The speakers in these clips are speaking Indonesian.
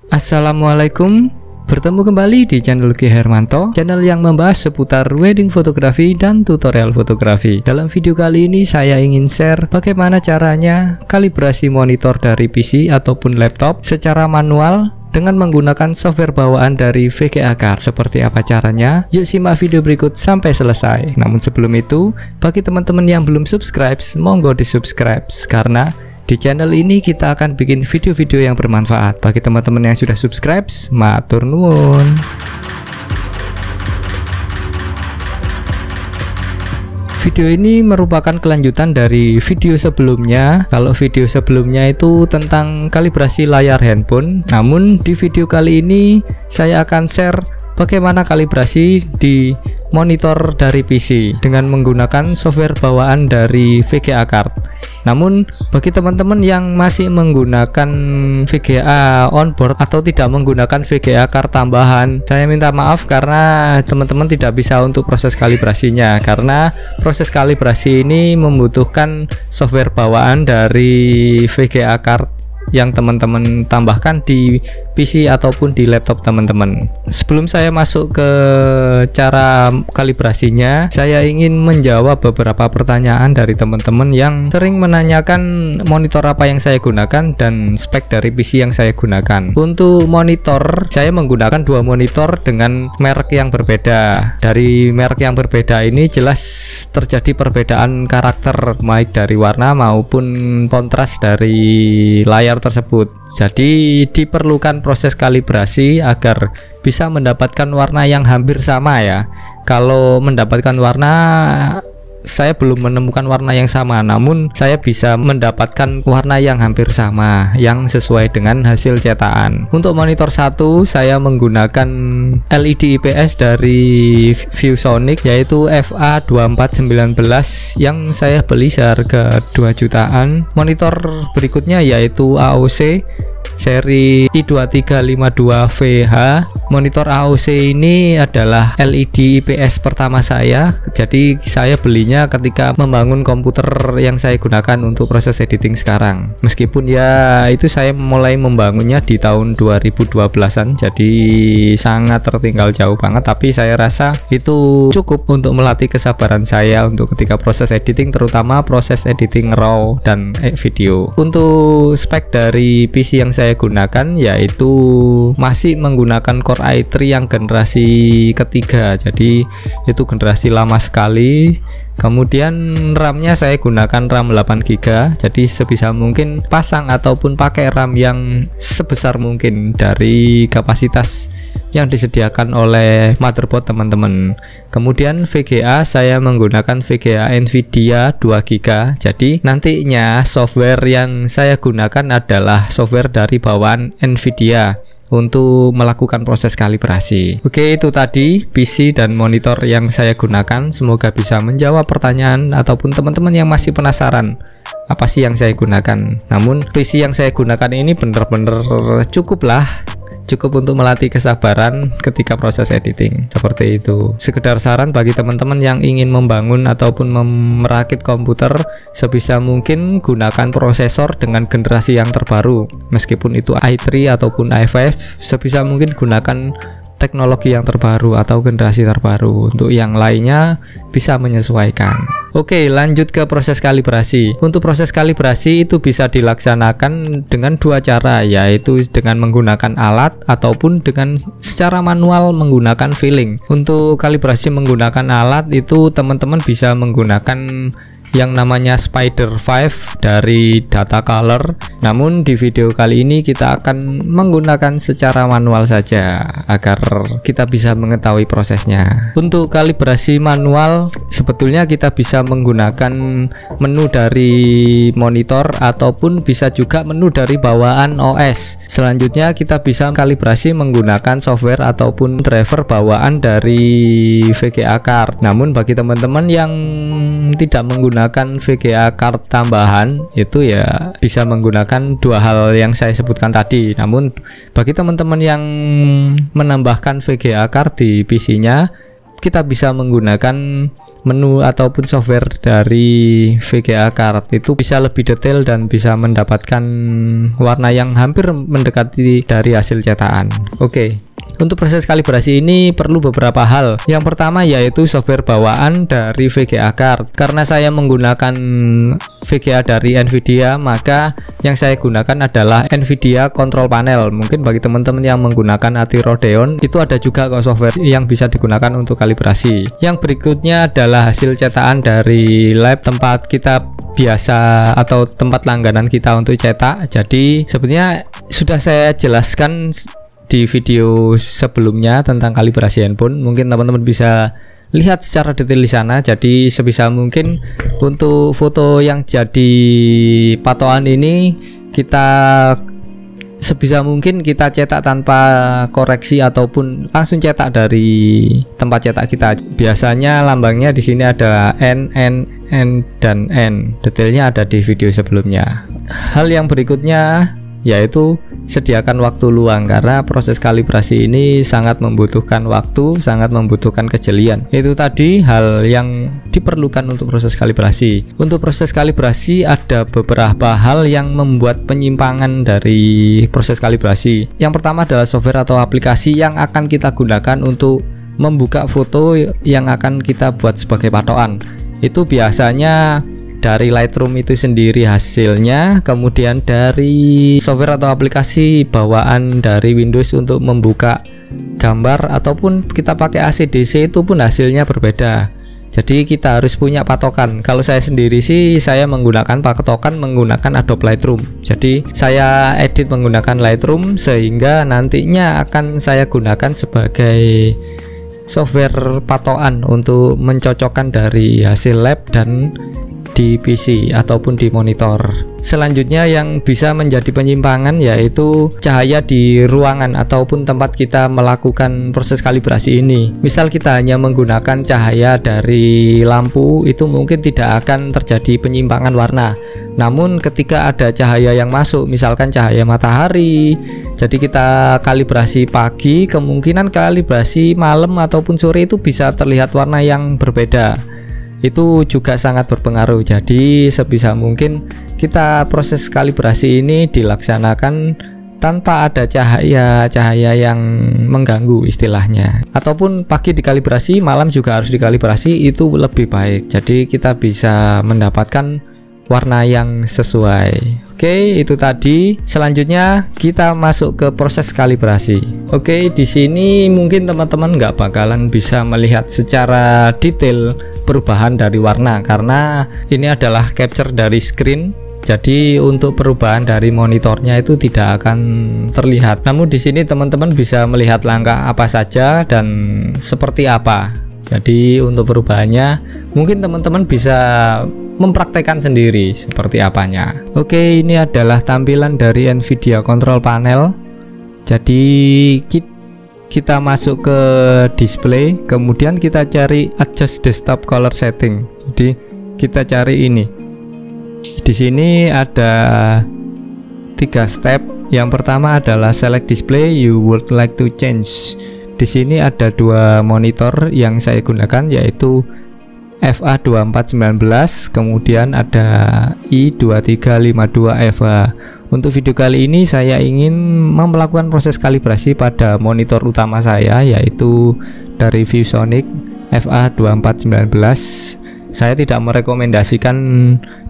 Assalamualaikum, bertemu kembali di channel Ki Hermanto, channel yang membahas seputar wedding fotografi dan tutorial fotografi. Dalam video kali ini saya ingin share bagaimana caranya kalibrasi monitor dari PC ataupun laptop secara manual dengan menggunakan software bawaan dari VGA Card. Seperti apa caranya? Yuk simak video berikut sampai selesai. Namun sebelum itu, bagi teman-teman yang belum subscribe, monggo di subscribe, karena di channel ini kita akan bikin video-video yang bermanfaat. Bagi teman-teman yang sudah subscribe, matur nuwun. Video ini merupakan kelanjutan dari video sebelumnya. Kalau video sebelumnya itu tentang kalibrasi layar handphone, namun di video kali ini saya akan share bagaimana kalibrasi di monitor dari PC dengan menggunakan software bawaan dari VGA Card. Namun bagi teman-teman yang masih menggunakan VGA onboard atau tidak menggunakan VGA Card tambahan, saya minta maaf karena teman-teman tidak bisa untuk proses kalibrasinya, karena proses kalibrasi ini membutuhkan software bawaan dari VGA Card yang teman-teman tambahkan di PC ataupun di laptop teman-teman. Sebelum saya masuk ke cara kalibrasinya, saya ingin menjawab beberapa pertanyaan dari teman-teman yang sering menanyakan monitor apa yang saya gunakan dan spek dari PC yang saya gunakan. Untuk monitor, saya menggunakan dua monitor dengan merek yang berbeda. Dari merek yang berbeda ini jelas terjadi perbedaan karakter, baik dari warna maupun kontras dari layar tersebut. Jadi diperlukan proses kalibrasi agar bisa mendapatkan warna yang hampir sama ya. Kalau mendapatkan warna, saya belum menemukan warna yang sama, namun saya bisa mendapatkan warna yang hampir sama yang sesuai dengan hasil cetakan. Untuk monitor satu, saya menggunakan LED IPS dari ViewSonic yaitu FA2419 yang saya beli seharga 2 jutaan. Monitor berikutnya yaitu AOC seri i2352VH. Monitor AOC ini adalah LED IPS pertama saya, jadi saya belinya ketika membangun komputer yang saya gunakan untuk proses editing sekarang. Meskipun ya itu saya mulai membangunnya di tahun 2012-an, jadi sangat tertinggal jauh banget, tapi saya rasa itu cukup untuk melatih kesabaran saya untuk ketika proses editing, terutama proses editing RAW dan video. Untuk spek dari PC yang saya gunakan yaitu masih menggunakan Core i3 yang generasi ketiga, jadi itu generasi lama sekali. Kemudian RAM-nya saya gunakan RAM 8GB, jadi sebisa mungkin pasang ataupun pakai RAM yang sebesar mungkin dari kapasitas yang disediakan oleh motherboard teman-teman. Kemudian VGA, saya menggunakan VGA Nvidia 2GB, jadi nantinya software yang saya gunakan adalah software dari bawaan Nvidia untuk melakukan proses kalibrasi. Oke, itu tadi PC dan monitor yang saya gunakan. Semoga bisa menjawab pertanyaan ataupun teman-teman yang masih penasaran apa sih yang saya gunakan. Namun PC yang saya gunakan ini bener-bener cukup untuk melatih kesabaran ketika proses editing. Seperti itu. Sekedar saran bagi teman-teman yang ingin membangun ataupun merakit komputer, sebisa mungkin gunakan prosesor dengan generasi yang terbaru. Meskipun itu i3 ataupun i5, sebisa mungkin gunakan teknologi yang terbaru atau generasi terbaru. Untuk yang lainnya bisa menyesuaikan. Oke, lanjut ke proses kalibrasi. Untuk proses kalibrasi itu bisa dilaksanakan dengan dua cara, yaitu dengan menggunakan alat ataupun dengan secara manual menggunakan feeling. Untuk kalibrasi menggunakan alat itu teman-teman bisa menggunakan yang namanya Spider 5 dari Data Color. Namun di video kali ini kita akan menggunakan secara manual saja agar kita bisa mengetahui prosesnya. Untuk kalibrasi manual sebetulnya kita bisa menggunakan menu dari monitor ataupun bisa juga menu dari bawaan OS. Selanjutnya kita bisa kalibrasi menggunakan software ataupun driver bawaan dari VGA Card. Namun bagi teman-teman yang tidak menggunakan VGA Card tambahan, itu ya bisa menggunakan dua hal yang saya sebutkan tadi. Namun bagi teman-teman yang menambahkan VGA Card di PC-nya, kita bisa menggunakan menu ataupun software dari VGA Card, itu bisa lebih detail dan bisa mendapatkan warna yang hampir mendekati dari hasil cetakan. Oke. Untuk proses kalibrasi ini perlu beberapa hal. Yang pertama yaitu software bawaan dari VGA Card. Karena saya menggunakan VGA dari Nvidia, maka yang saya gunakan adalah Nvidia Control Panel. Mungkin bagi teman-teman yang menggunakan ATI Radeon, itu ada juga kok software yang bisa digunakan untuk kalibrasi. Yang berikutnya adalah hasil cetakan dari lab tempat kita biasa atau tempat langganan kita untuk cetak. Jadi sebenarnya sudah saya jelaskan di video sebelumnya tentang kalibrasi handphone, mungkin teman-teman bisa lihat secara detail di sana. Jadi sebisa mungkin untuk foto yang jadi patokan ini kita sebisa mungkin kita cetak tanpa koreksi ataupun langsung cetak dari tempat cetak kita. Biasanya lambangnya di sini ada N, dan N. Detailnya ada di video sebelumnya. Hal yang berikutnya yaitu sediakan waktu luang, karena proses kalibrasi ini sangat membutuhkan waktu, sangat membutuhkan kejelian. Itu tadi hal yang diperlukan untuk proses kalibrasi. Untuk proses kalibrasi ada beberapa hal yang membuat penyimpangan dari proses kalibrasi. Yang pertama adalah software atau aplikasi yang akan kita gunakan untuk membuka foto yang akan kita buat sebagai patokan. Itu biasanya dari Lightroom itu sendiri hasilnya, kemudian dari software atau aplikasi bawaan dari Windows untuk membuka gambar, ataupun kita pakai ACDC itu pun hasilnya berbeda. Jadi kita harus punya patokan. Kalau saya sendiri sih saya menggunakan patokan menggunakan Adobe Lightroom. Jadi saya edit menggunakan Lightroom sehingga nantinya akan saya gunakan sebagai software patokan untuk mencocokkan dari hasil lab dan di PC ataupun di monitor. Selanjutnya yang bisa menjadi penyimpangan yaitu cahaya di ruangan ataupun tempat kita melakukan proses kalibrasi ini. Misal kita hanya menggunakan cahaya dari lampu, itu mungkin tidak akan terjadi penyimpangan warna. Namun ketika ada cahaya yang masuk, misalkan cahaya matahari, jadi kita kalibrasi pagi, kemungkinan kalibrasi malam ataupun sore itu bisa terlihat warna yang berbeda. Itu juga sangat berpengaruh. Jadi sebisa mungkin kita proses kalibrasi ini dilaksanakan tanpa ada cahaya yang mengganggu istilahnya. Ataupun pagi dikalibrasi, malam juga harus dikalibrasi, itu lebih baik. Jadi kita bisa mendapatkan warna yang sesuai. Oke, itu tadi. Selanjutnya kita masuk ke proses kalibrasi. Oke, di sini mungkin teman-teman nggak bakalan bisa melihat secara detail perubahan dari warna karena ini adalah capture dari screen. Jadi untuk perubahan dari monitornya itu tidak akan terlihat. Namun di sini teman-teman bisa melihat langkah apa saja dan seperti apa. Jadi untuk perubahannya mungkin teman-teman bisa mempraktekkan sendiri seperti apanya. Oke, ini adalah tampilan dari Nvidia Control Panel. Jadi kita masuk ke display, kemudian kita cari adjust desktop color setting. Jadi kita cari ini. Di sini ada 3 step. Yang pertama adalah select display you would like to change. Di sini ada 2 monitor yang saya gunakan, yaitu FA2419, kemudian ada i2352FH. Untuk video kali ini saya ingin melakukan proses kalibrasi pada monitor utama saya, yaitu dari ViewSonic FA2419. Saya tidak merekomendasikan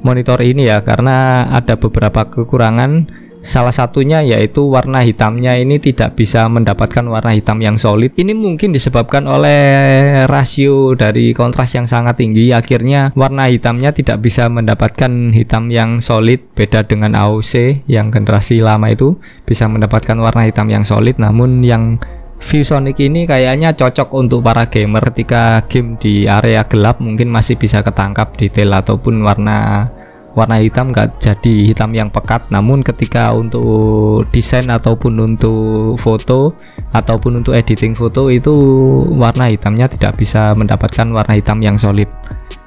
monitor ini ya, karena ada beberapa kekurangan. Salah satunya yaitu warna hitamnya ini tidak bisa mendapatkan warna hitam yang solid. Ini mungkin disebabkan oleh rasio dari kontras yang sangat tinggi. Akhirnya warna hitamnya tidak bisa mendapatkan hitam yang solid. Beda dengan AOC yang generasi lama itu bisa mendapatkan warna hitam yang solid. Namun yang ViewSonic ini kayaknya cocok untuk para gamer. Ketika game di area gelap mungkin masih bisa ketangkap detail ataupun warna hitam nggak jadi hitam yang pekat. Namun ketika untuk desain ataupun untuk foto ataupun untuk editing foto, itu warna hitamnya tidak bisa mendapatkan warna hitam yang solid,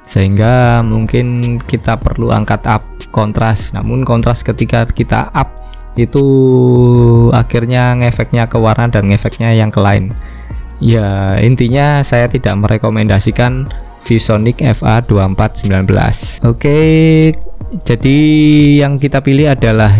sehingga mungkin kita perlu angkat up kontras. Namun kontras ketika kita up itu akhirnya ngefeknya ke warna dan ngefeknya yang ke lain. Ya intinya saya tidak merekomendasikan ViewSonic FA2419. Oke, jadi yang kita pilih adalah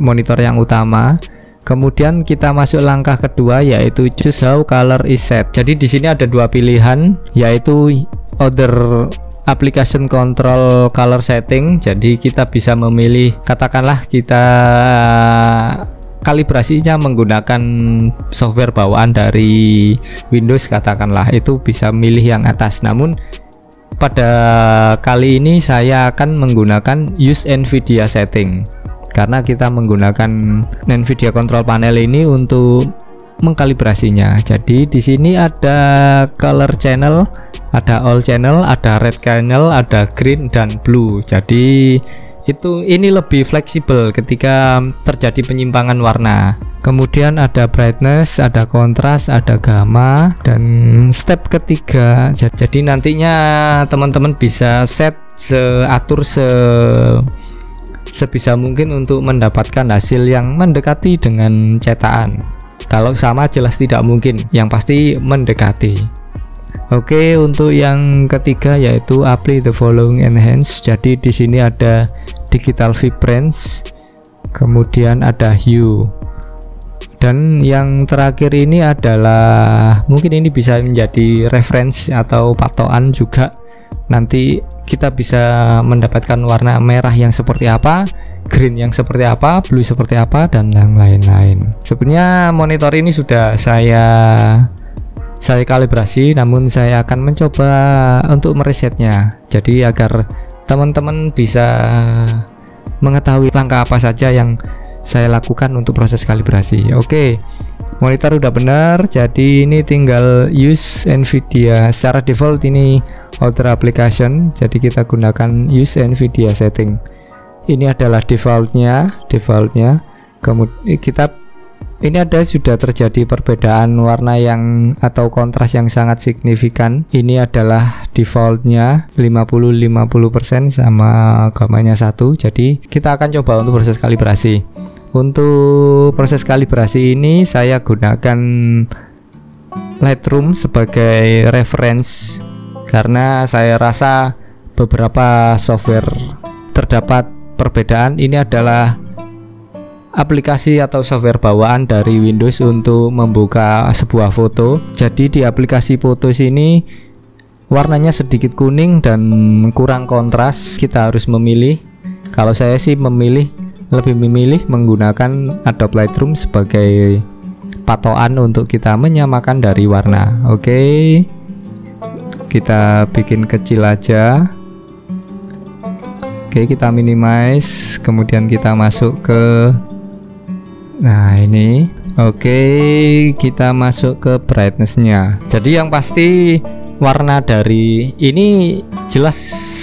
monitor yang utama. Kemudian kita masuk langkah kedua, yaitu choose how color is set. Jadi di sini ada dua pilihan, yaitu other application control color setting. Jadi kita bisa memilih, katakanlah kita kalibrasinya menggunakan software bawaan dari Windows, katakanlah itu bisa milih yang atas. Namun pada kali ini saya akan menggunakan use NVIDIA setting, karena kita menggunakan NVIDIA control panel ini untuk mengkalibrasinya. Jadi di sini ada color channel, ada all channel, ada red channel, ada green dan blue. Jadi ini lebih fleksibel ketika terjadi penyimpangan warna. Kemudian ada brightness, ada kontras, ada gamma, dan step ketiga. Jadi nantinya teman-teman bisa atur sebisa mungkin untuk mendapatkan hasil yang mendekati dengan cetakan. Kalau sama jelas tidak mungkin, yang pasti mendekati. Oke, untuk yang ketiga yaitu apply the following enhance. Jadi di sini ada digital vibrance, kemudian ada hue, dan yang terakhir ini adalah, mungkin ini bisa menjadi reference atau patokan juga. Nanti kita bisa mendapatkan warna merah yang seperti apa, green yang seperti apa, blue seperti apa, dan yang lain-lain. Sebenarnya monitor ini sudah saya kalibrasi, namun saya akan mencoba untuk meresetnya, jadi agar teman-teman bisa mengetahui langkah apa saja yang saya lakukan untuk proses kalibrasi. Oke, monitor udah benar, jadi ini tinggal use NVIDIA. Secara default ini other application, jadi kita gunakan use NVIDIA setting. Ini adalah defaultnya. Kemudian ini sudah terjadi perbedaan warna yang atau kontras yang sangat signifikan. Ini adalah defaultnya 50-50% sama gamanya 1. Jadi kita akan coba untuk proses kalibrasi. Untuk proses kalibrasi ini saya gunakan Lightroom sebagai reference, karena saya rasa beberapa software terdapat perbedaan. Ini adalah aplikasi atau software bawaan dari Windows untuk membuka sebuah foto. Jadi di aplikasi foto sini warnanya sedikit kuning dan kurang kontras. Kita harus memilih. Kalau saya sih lebih memilih menggunakan Adobe Lightroom sebagai patokan untuk kita menyamakan dari warna. Oke, kita bikin kecil aja. Oke, kita minimize, kemudian kita masuk ke ini. Oke, kita masuk ke brightness-nya. Jadi yang pasti warna dari ini jelas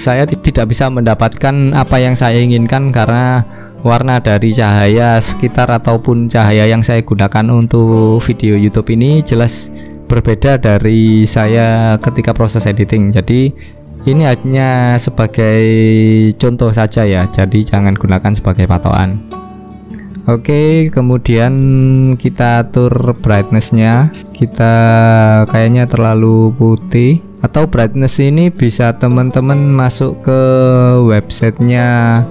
saya tidak bisa mendapatkan apa yang saya inginkan, karena warna dari cahaya sekitar ataupun cahaya yang saya gunakan untuk video YouTube ini jelas berbeda dari saya ketika proses editing. Jadi ini hanya sebagai contoh saja ya, jadi jangan gunakan sebagai patokan. Oke, kemudian kita atur brightness-nya. Kita kayaknya terlalu putih, atau brightness ini bisa teman-teman masuk ke websitenya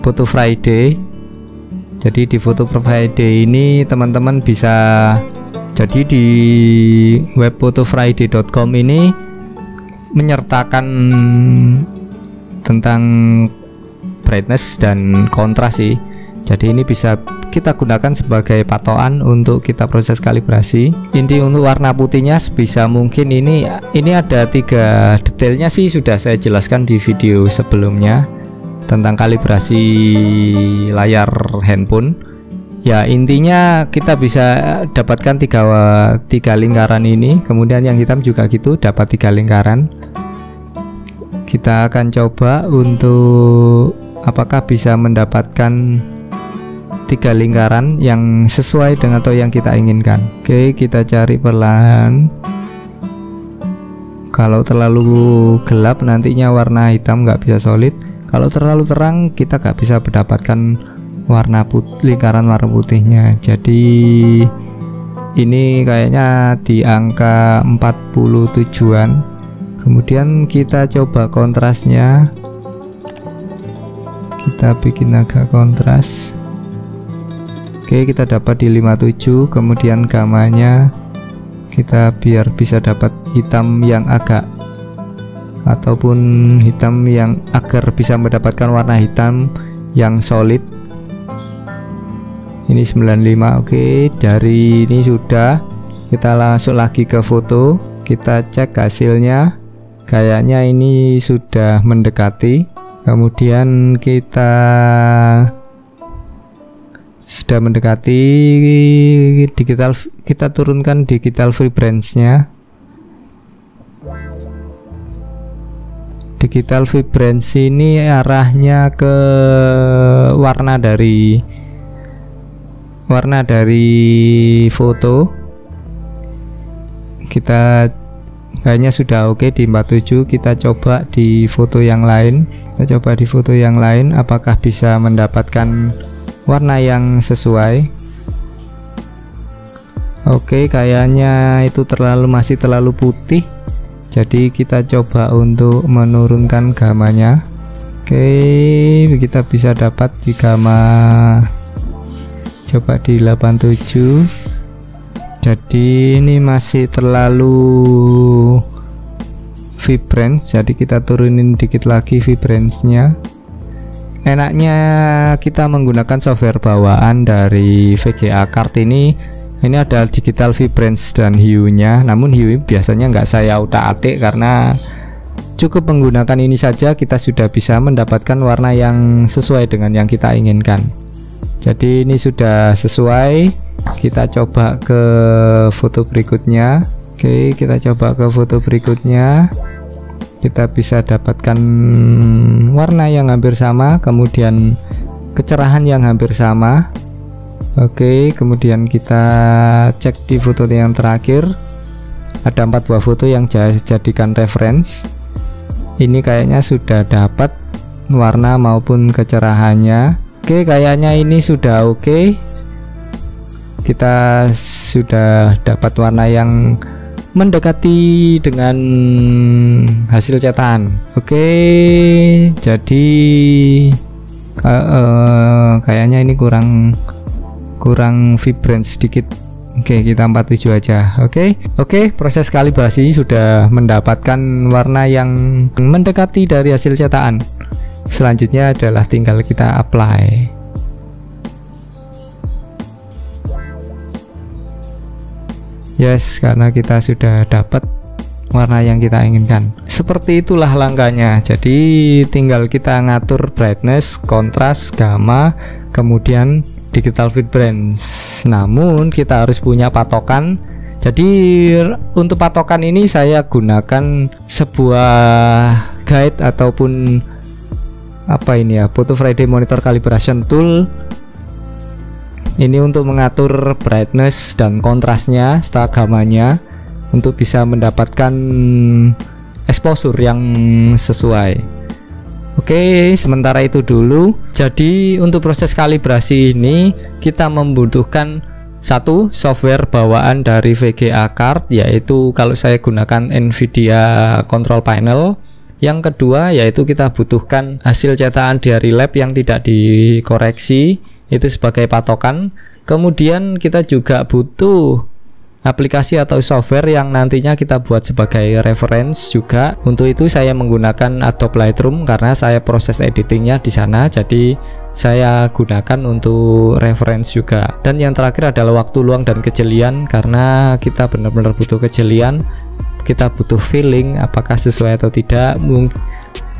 Photo Friday. Jadi di Photo Friday ini teman-teman bisa, jadi di web photofriday.com ini menyertakan tentang brightness dan kontras sih. Jadi ini bisa kita gunakan sebagai patokan untuk kita proses kalibrasi. Ini untuk warna putihnya sebisa mungkin ini ada 3 detailnya sih, sudah saya jelaskan di video sebelumnya tentang kalibrasi layar handphone. Ya intinya kita bisa dapatkan tiga lingkaran ini, kemudian yang hitam juga gitu, dapat 3 lingkaran. Kita akan coba untuk apakah bisa mendapatkan 3 lingkaran yang sesuai dengan atau yang kita inginkan. Oke, kita cari perlahan. Kalau terlalu gelap nantinya warna hitam nggak bisa solid. Kalau terlalu terang kita nggak bisa mendapatkan warna lingkaran warna putihnya. Jadi ini kayaknya di angka 47-an. Kemudian kita coba kontrasnya, kita bikin agak kontras. Oke, kita dapat di 57. Kemudian gamanya kita biar bisa dapat hitam yang agak, ataupun hitam yang agar bisa mendapatkan warna hitam yang solid. Ini 95. Oke, dari ini sudah. Kita langsung lagi ke foto, kita cek hasilnya. Kayaknya ini sudah mendekati. Kemudian kita sudah mendekati digital, kita turunkan digital vibrance-nya. Digital vibrance ini arahnya ke warna dari foto. Kita kayaknya sudah oke di 47. Kita coba di foto yang lain. Apakah bisa mendapatkan warna yang sesuai. Oke, kayaknya itu masih terlalu putih. Jadi kita coba untuk menurunkan gamanya. Oke, kita bisa dapat di gamma, coba di 87. Jadi ini masih terlalu vibrance, jadi kita turunin dikit lagi vibrance-nya. Enaknya kita menggunakan software bawaan dari VGA Card ini ada digital vibrance dan hue-nya. Namun hue biasanya nggak saya utak-atik, karena cukup menggunakan ini saja kita sudah bisa mendapatkan warna yang sesuai dengan yang kita inginkan. Jadi ini sudah sesuai. Kita coba ke foto berikutnya. Oke, kita coba ke foto berikutnya. Kita bisa dapatkan warna yang hampir sama, kemudian kecerahan yang hampir sama. Oke, kemudian kita cek di foto yang terakhir. Ada 4 buah foto yang jadikan reference. Ini kayaknya sudah dapat warna maupun kecerahannya. Oke, kayaknya ini sudah oke. Kita sudah dapat warna yang mendekati dengan hasil cetakan. Oke, jadi kayaknya ini kurang vibrance sedikit. Oke, kita 47 aja. Oke, proses kalibrasi sudah mendapatkan warna yang mendekati dari hasil cetakan. Selanjutnya adalah tinggal kita apply. Yes, karena kita sudah dapat warna yang kita inginkan. Seperti itulah langkahnya. Jadi tinggal kita ngatur brightness, kontras, gamma, kemudian digital vibrance. Namun kita harus punya patokan. Jadi untuk patokan ini saya gunakan sebuah guide ataupun Photo Friday Monitor Calibration Tool. Ini untuk mengatur brightness dan kontrasnya serta gamanya untuk bisa mendapatkan exposure yang sesuai. Oke, sementara itu dulu. Jadi untuk proses kalibrasi ini kita membutuhkan satu software bawaan dari VGA Card, yaitu kalau saya gunakan Nvidia Control Panel. Yang kedua yaitu kita butuhkan hasil cetakan dari lab yang tidak dikoreksi, itu sebagai patokan. Kemudian kita juga butuh aplikasi atau software yang nantinya kita buat sebagai reference juga. Untuk itu saya menggunakan Adobe Lightroom karena saya proses editingnya di sana, jadi saya gunakan untuk reference juga. Dan yang terakhir adalah waktu luang dan kejelian, karena kita benar-benar butuh kejelian, kita butuh feeling apakah sesuai atau tidak.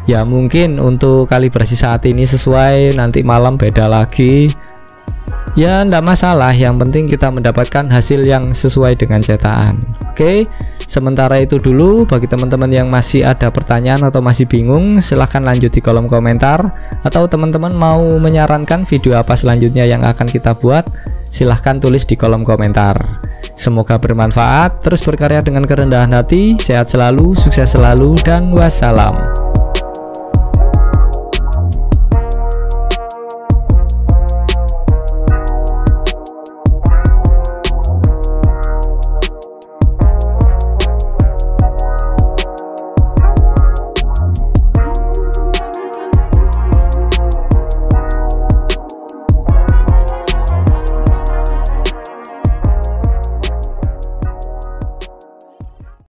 Mungkin untuk kalibrasi saat ini sesuai, nanti malam beda lagi. Ya enggak masalah, yang penting kita mendapatkan hasil yang sesuai dengan cetakan. Oke, sementara itu dulu. Bagi teman-teman yang masih ada pertanyaan atau masih bingung, silahkan lanjut di kolom komentar. Atau teman-teman mau menyarankan video apa selanjutnya yang akan kita buat, silahkan tulis di kolom komentar. Semoga bermanfaat, terus berkarya dengan kerendahan hati, sehat selalu, sukses selalu, dan wassalam.